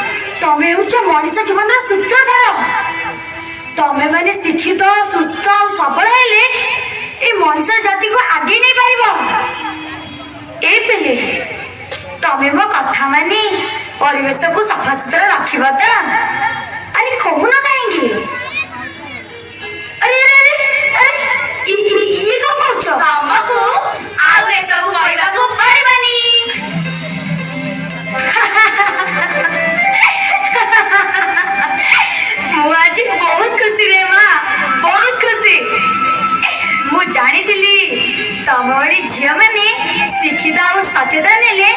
मनीष जीवन सूत्रधार तमें मैंने शिक्षित सुस्थ और सबल हेले मनीष जाति को आगे नहीं पार ए तमें मो कथा मानी परिवेश को सफा सुतरा रखा तो अरे कहून कहीं अरे अरे अरे ये कौन कर तुमको आउ ए सब कहवाक पड़ानी आज बहुत खुशी रे माँ बहुत खुशी मु जानी तम भली झील मैंने शिक्षित और सचेतन हेले